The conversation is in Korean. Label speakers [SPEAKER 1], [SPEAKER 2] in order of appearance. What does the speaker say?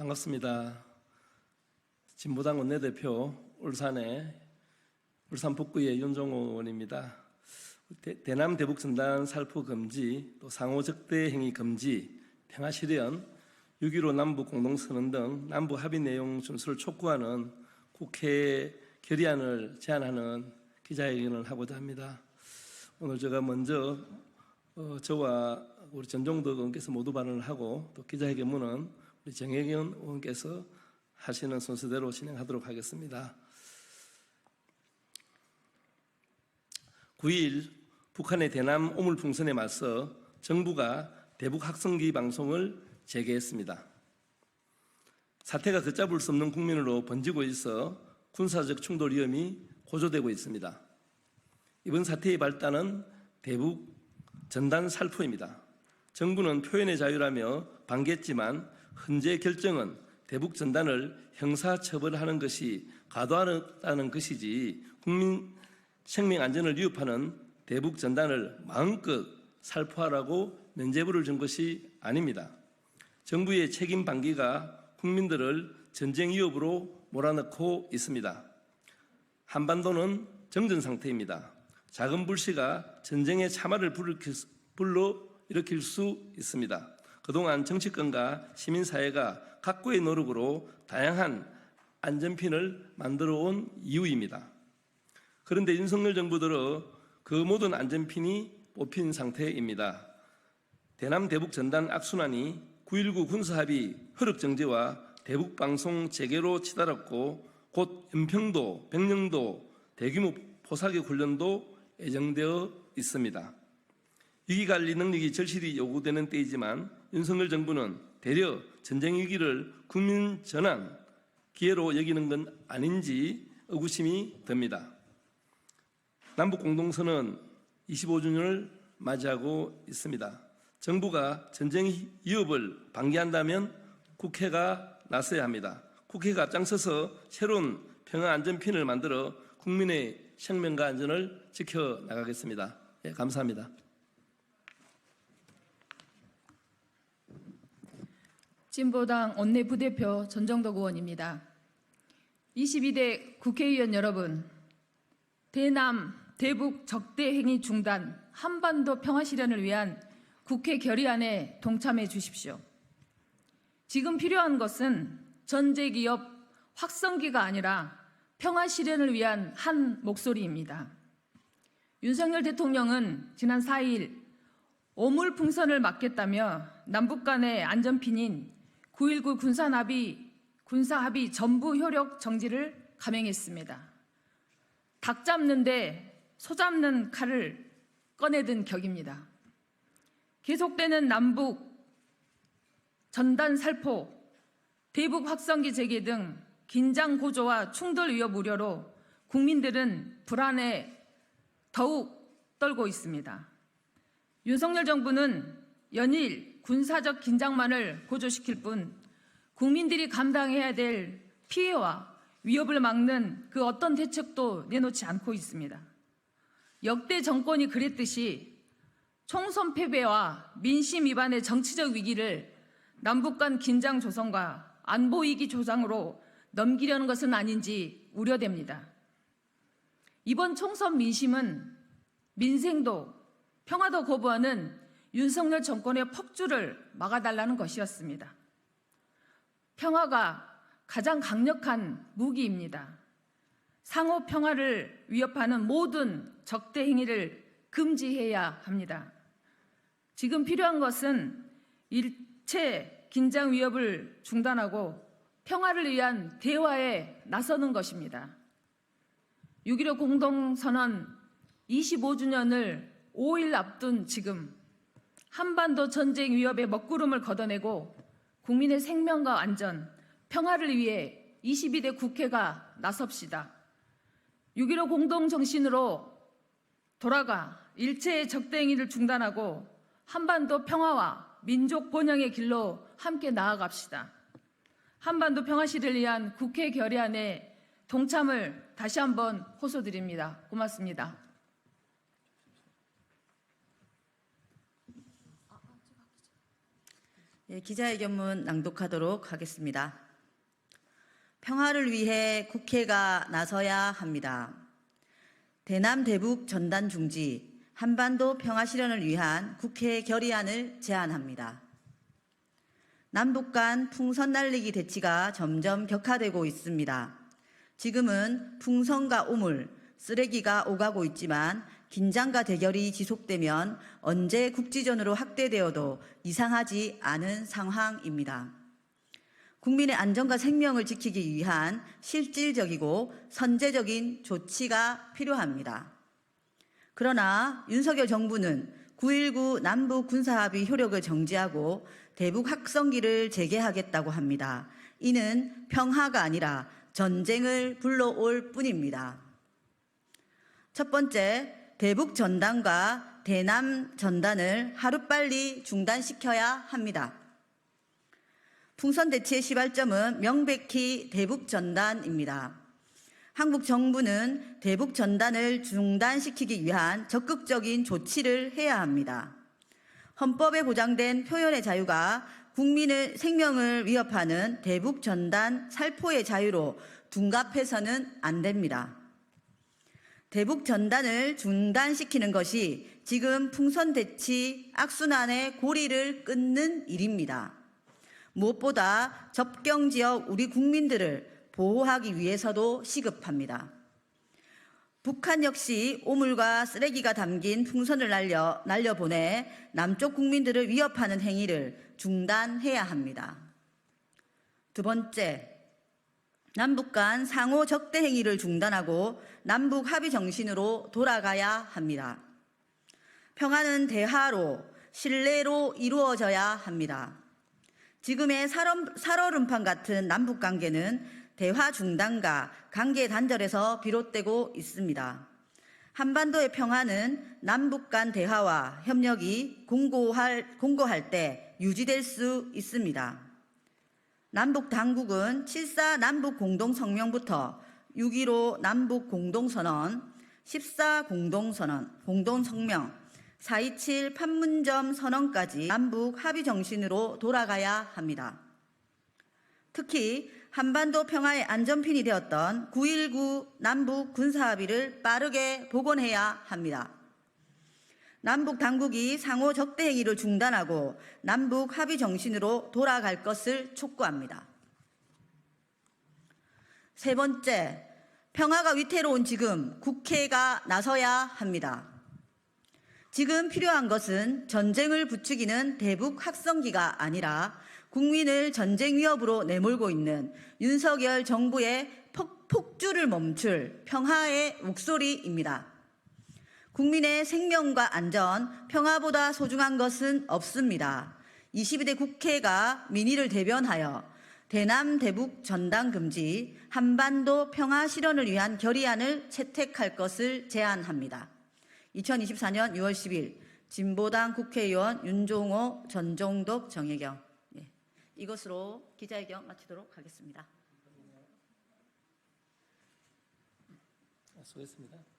[SPEAKER 1] 반갑습니다. 진보당 원내대표 울산 북구의 윤종호 의원입니다. 대남 대북 전단 살포 금지, 또 상호 적대 행위 금지, 평화 실현, 6.15 남북 공동선언 등 남북 합의 내용 준수를 촉구하는 국회 결의안을 제안하는 기자회견을 하고자 합니다. 오늘 제가 먼저 저와 우리 전종덕 의원께서 모두 발언을 하고, 또 기자회견문은 우리 정혜경 의원께서 하시는 순서대로 진행하도록 하겠습니다. 9일 북한의 대남 오물풍선에 맞서 정부가 대북 확성기 방송을 재개했습니다. 사태가 걷잡을 수 없는 국면으로 번지고 있어 군사적 충돌 위험이 고조되고 있습니다. 이번 사태의 발단은 대북 전단 살포입니다. 정부는 표현의 자유라며 반겼지만 현재 결정은 대북 전단을 형사처벌하는 것이 과도하다는 것이지, 국민 생명 안전을 위협하는 대북 전단을 마음껏 살포하라고 면죄부를 준 것이 아닙니다. 정부의 책임 방기가 국민들을 전쟁 위협으로 몰아넣고 있습니다. 한반도는 정전 상태입니다. 작은 불씨가 전쟁의 참화를 불러일으킬 수 있습니다. 그동안 정치권과 시민사회가 각고의 노력으로 다양한 안전핀을 만들어 온 이유입니다. 그런데 윤석열 정부 들어 그 모든 안전핀이 뽑힌 상태입니다. 대남 대북 전단 악순환이 9.19 군사합의 허력정지와 대북방송 재개로 치달았고, 곧 연평도, 백령도 대규모 포사격 훈련도 예정되어 있습니다. 위기관리 능력이 절실히 요구되는 때이지만 윤석열 정부는 되려 전쟁 위기를 국민 전환 기회로 여기는 건 아닌지 의구심이 듭니다. 남북 공동선언 25주년을 맞이하고 있습니다. 정부가 전쟁 위협을 방기한다면 국회가 나서야 합니다. 국회가 앞장서서 새로운 평화 안전핀을 만들어 국민의 생명과 안전을 지켜나가겠습니다. 감사합니다.
[SPEAKER 2] 진보당 원내부대표 전종덕 의원입니다. 22대 국회의원 여러분, 대남, 대북 적대 행위 중단, 한반도 평화 실현을 위한 국회 결의안에 동참해 주십시오. 지금 필요한 것은 전제기업 확성기가 아니라 평화 실현을 위한 한 목소리입니다. 윤석열 대통령은 지난 4일 오물풍선을 막겠다며 남북 간의 안전핀인 9.19 군사합의 전부 효력 정지를 감행했습니다. 닭 잡는데 소 잡는 칼을 꺼내든 격입니다. 계속되는 남북 전단 살포, 대북 확성기 재개 등 긴장 고조와 충돌 위협 우려로 국민들은 불안에 더욱 떨고 있습니다. 윤석열 정부는 연일 군사적 긴장만을 고조시킬 뿐 국민들이 감당해야 될 피해와 위협을 막는 그 어떤 대책도 내놓지 않고 있습니다. 역대 정권이 그랬듯이 총선 패배와 민심 위반의 정치적 위기를 남북 간 긴장 조성과 안보 위기 조장으로 넘기려는 것은 아닌지 우려됩니다. 이번 총선 민심은 민생도 평화도 거부하는 윤석열 정권의 폭주를 막아달라는 것이었습니다. 평화가 가장 강력한 무기입니다. 상호 평화를 위협하는 모든 적대 행위를 금지해야 합니다. 지금 필요한 것은 일체 긴장 위협을 중단하고 평화를 위한 대화에 나서는 것입니다. 6.15 공동선언 25주년을 5일 앞둔 지금 한반도 전쟁 위협의 먹구름을 걷어내고 국민의 생명과 안전, 평화를 위해 22대 국회가 나섭시다. 6.15 공동정신으로 돌아가 일체의 적대 행위를 중단하고 한반도 평화와 민족 번영의 길로 함께 나아갑시다. 한반도 평화 실현을 위한 국회 결의안에 동참을 다시 한번 호소드립니다. 고맙습니다.
[SPEAKER 3] 예, 기자회견문 낭독하도록 하겠습니다. 평화를 위해 국회가 나서야 합니다. 대남 대북 전단 중지, 한반도 평화 실현을 위한 국회 결의안을 제안합니다. 남북 간 풍선 날리기 대치가 점점 격화되고 있습니다. 지금은 풍선과 오물, 쓰레기가 오가고 있지만 긴장과 대결이 지속되면 언제 국지전으로 확대되어도 이상하지 않은 상황입니다. 국민의 안전과 생명을 지키기 위한 실질적이고 선제적인 조치가 필요합니다. 그러나 윤석열 정부는 9.19 남북 군사합의 효력을 정지하고 대북 확성기를 재개하겠다고 합니다. 이는 평화가 아니라 전쟁을 불러올 뿐입니다. 첫 번째, 대북 전단과 대남 전단을 하루빨리 중단시켜야 합니다. 풍선 대치의 시발점은 명백히 대북 전단입니다. 한국 정부는 대북 전단을 중단시키기 위한 적극적인 조치를 해야 합니다. 헌법에 보장된 표현의 자유가 국민의 생명을 위협하는 대북 전단 살포의 자유로 둔갑해서는 안 됩니다. 대북 전단을 중단시키는 것이 지금 풍선 대치 악순환의 고리를 끊는 일입니다. 무엇보다 접경 지역 우리 국민들을 보호하기 위해서도 시급합니다. 북한 역시 오물과 쓰레기가 담긴 풍선을 날려보내 남쪽 국민들을 위협하는 행위를 중단해야 합니다. 두 번째, 남북 간 상호 적대 행위를 중단하고 남북 합의 정신으로 돌아가야 합니다. 평화는 대화로, 신뢰로 이루어져야 합니다. 지금의 살얼음판 같은 남북 관계는 대화 중단과 관계 단절에서 비롯되고 있습니다. 한반도의 평화는 남북 간 대화와 협력이 공고할 때 유지될 수 있습니다. 남북 당국은 7.4 남북 공동성명부터 6.15 남북 공동선언, 14 공동성명, 4.27 판문점 선언까지 남북 합의 정신으로 돌아가야 합니다. 특히 한반도 평화의 안전핀이 되었던 9.19 남북 군사합의를 빠르게 복원해야 합니다. 남북 당국이 상호 적대 행위를 중단하고 남북 합의 정신으로 돌아갈 것을 촉구합니다. 세 번째, 평화가 위태로운 지금 국회가 나서야 합니다. 지금 필요한 것은 전쟁을 부추기는 대북 확성기가 아니라 국민을 전쟁 위협으로 내몰고 있는 윤석열 정부의 폭주를 멈출 평화의 목소리입니다. 국민의 생명과 안전, 평화보다 소중한 것은 없습니다. 22대 국회가 민의를 대변하여 대남 대북 전단 금지, 한반도 평화 실현을 위한 결의안을 채택할 것을 제안합니다. 2024년 6월 10일 진보당 국회의원 윤종호, 전종덕, 정혜경. 이것으로 기자회견 마치도록 하겠습니다.
[SPEAKER 1] 수고했습니다.